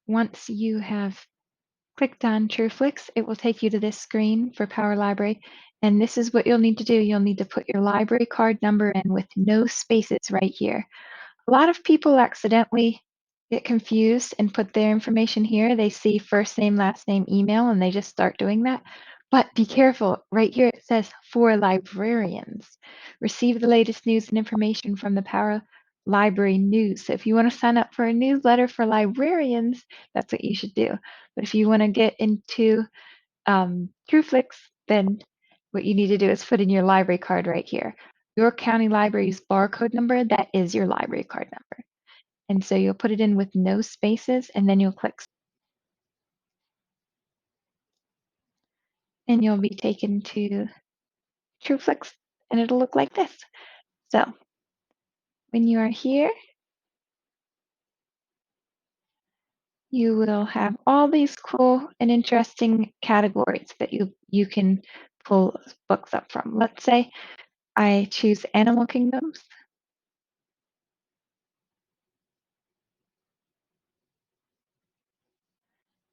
once you have clicked on TrueFlix, it will take you to this screen for Power Library. And this is what you'll need to do. You'll need to put your library card number in with no spaces right here. A lot of people accidentally get confused and put their information here. They see first name, last name, email, and they just start doing that. But be careful. Right here it says for librarians. Receive the latest news and information from the Power Library News. So if you want to sign up for a newsletter for librarians, that's what you should do. But if you want to get into TrueFlix, then what you need to do is put in your library card right here. Your county library's barcode number, that is your library card number. And so you'll put it in with no spaces, and then you'll click, and you'll be taken to TrueFlix, and it'll look like this. So when you are here, you will have all these cool and interesting categories that you can pull books up from. Let's say I choose Animal Kingdoms.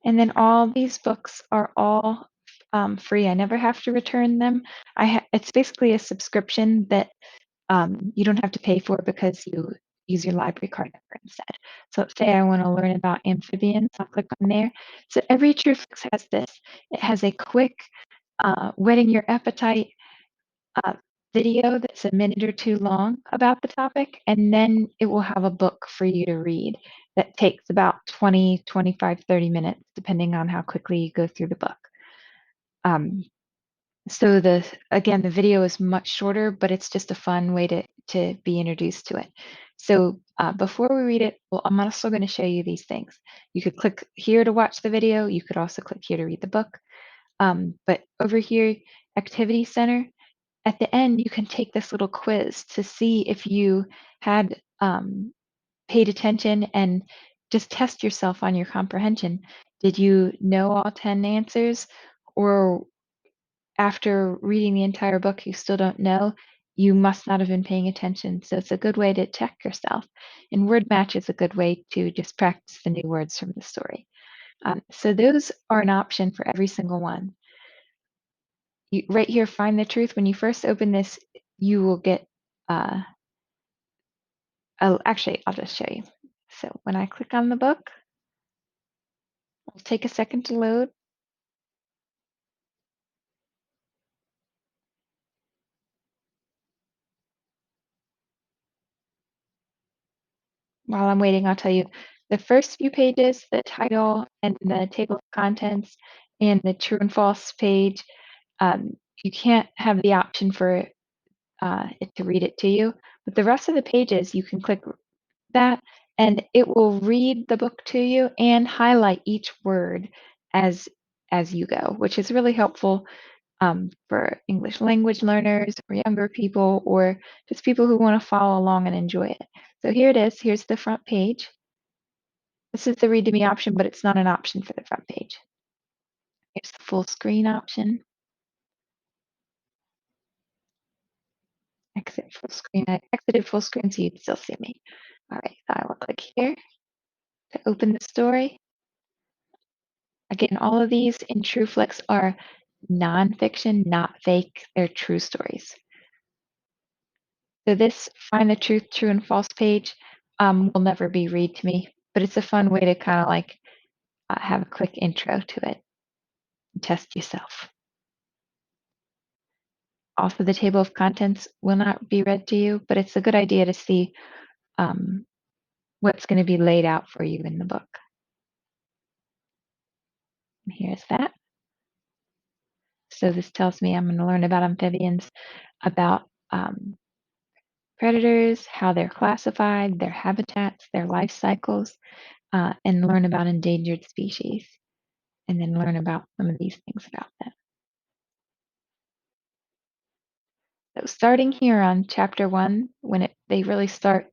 And then all these books are all free. I never have to return them. It's basically a subscription that you don't have to pay for because you use your library card number instead. So let's say I want to learn about amphibians. I'll click on there. So every TrueFlix has this. It has a quick whetting your appetite uh, video that's a minute or two long about the topic, and then it will have a book for you to read that takes about 20, 25, 30 minutes, depending on how quickly you go through the book. So again, the video is much shorter, but it's just a fun way to be introduced to it. So before we read it, well, I'm also going to show you these things. You could click here to watch the video. You could also click here to read the book. But over here, Activity Center, at the end, you can take this little quiz to see if you had paid attention and just test yourself on your comprehension. Did you know all 10 answers? Or after reading the entire book, you still don't know? You must not have been paying attention. So it's a good way to check yourself. And word match is a good way to just practice the new words from the story. So those are an option for every single one. Right here, find the truth. When you first open this, you will get, actually, I'll just show you. So when I click on the book, it'll take a second to load. While I'm waiting, I'll tell you the first few pages, the title and the table of contents and the true and false page, you can't have the option for it to read it to you. But the rest of the pages, you can click that and it will read the book to you and highlight each word as you go, which is really helpful for English language learners or younger people or just people who want to follow along and enjoy it. So here it is. Here's the front page. This is the read to me option, but it's not an option for the front page. Here's the full screen option. Exit full screen. I exited full screen so you'd still see me. All right, so I will click here to open the story. Again, all of these in TrueFlix are nonfiction, not fake. They're true stories. So this find the truth, true and false page will never be read to me, but it's a fun way to kind of like have a quick intro to it and test yourself. Also, the table of contents will not be read to you, but it's a good idea to see what's going to be laid out for you in the book. And here's that. So this tells me I'm going to learn about amphibians, about predators, how they're classified, their habitats, their life cycles, and learn about endangered species, and then learn about some of these things about them. So starting here on chapter 1, when they really start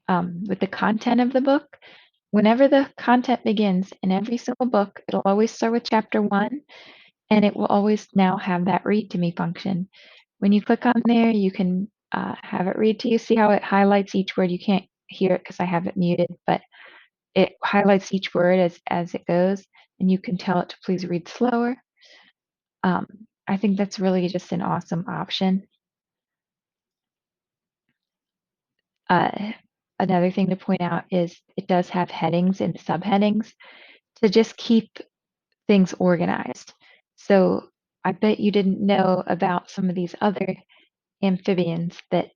with the content of the book, whenever the content begins in every single book, it'll always start with chapter 1, and it will always now have that read to me function. When you click on there, you can have it read to you. See how it highlights each word? You can't hear it because I have it muted, but it highlights each word as it goes, and you can tell it to please read slower. Um, I think that's really just an awesome option. Uh, Another thing to point out is it does have headings and subheadings to just keep things organized. So I bet you didn't know about some of these other amphibians that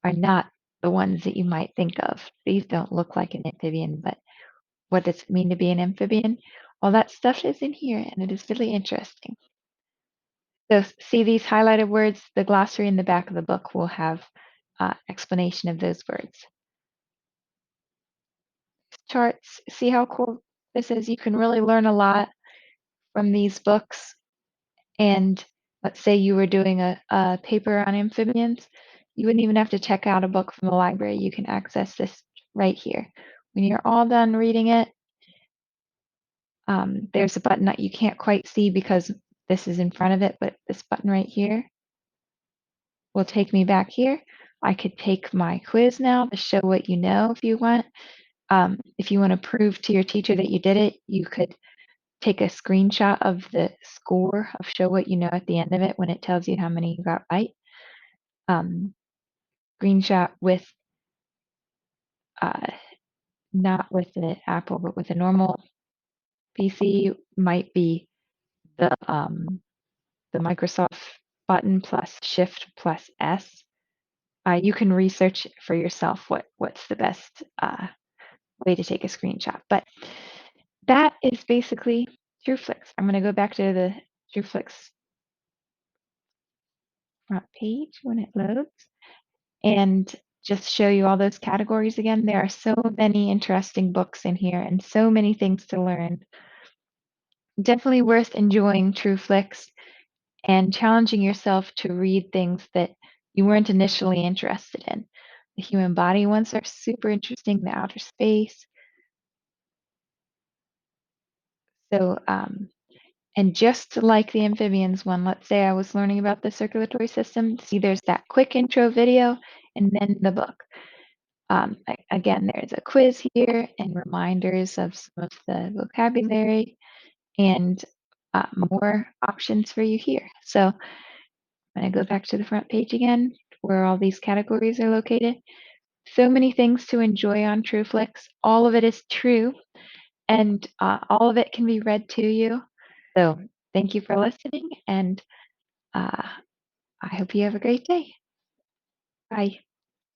are not the ones that you might think of. These don't look like an amphibian, but what does it mean to be an amphibian? All that stuff is in here, and it is really interesting. So see these highlighted words? The glossary in the back of the book will have explanation of those words. Charts, see how cool this is? You can really learn a lot from these books. And let's say you were doing a paper on amphibians, you wouldn't even have to check out a book from the library. You can access this right here. When you're all done reading it, there's a button that you can't quite see because this is in front of it, but this button right here will take me back here. I could take my quiz now to show what you know if you want. If you want to prove to your teacher that you did it, you could take a screenshot of the score of show what you know at the end of it when it tells you how many you got right. Um, Screenshot with uh, not with the Apple, but with a normal PC might be the Microsoft button plus Shift plus S. You can research for yourself what's the best way to take a screenshot. But that is basically TrueFlix. I'm going to go back to the TrueFlix front page when it loads and just show you all those categories again. There are so many interesting books in here and so many things to learn. Definitely worth enjoying TrueFlix and challenging yourself to read things that you weren't initially interested in. The human body ones are super interesting, the outer space. So, and just like the amphibians one, let's say I was learning about the circulatory system. See, there's that quick intro video and then the book. Again, there's a quiz here and reminders of some of the vocabulary and more options for you here. So I'm going to go back to the front page again where all these categories are located. So many things to enjoy on TrueFlix. All of it is true and all of it can be read to you. So thank you for listening and I hope you have a great day. Bye.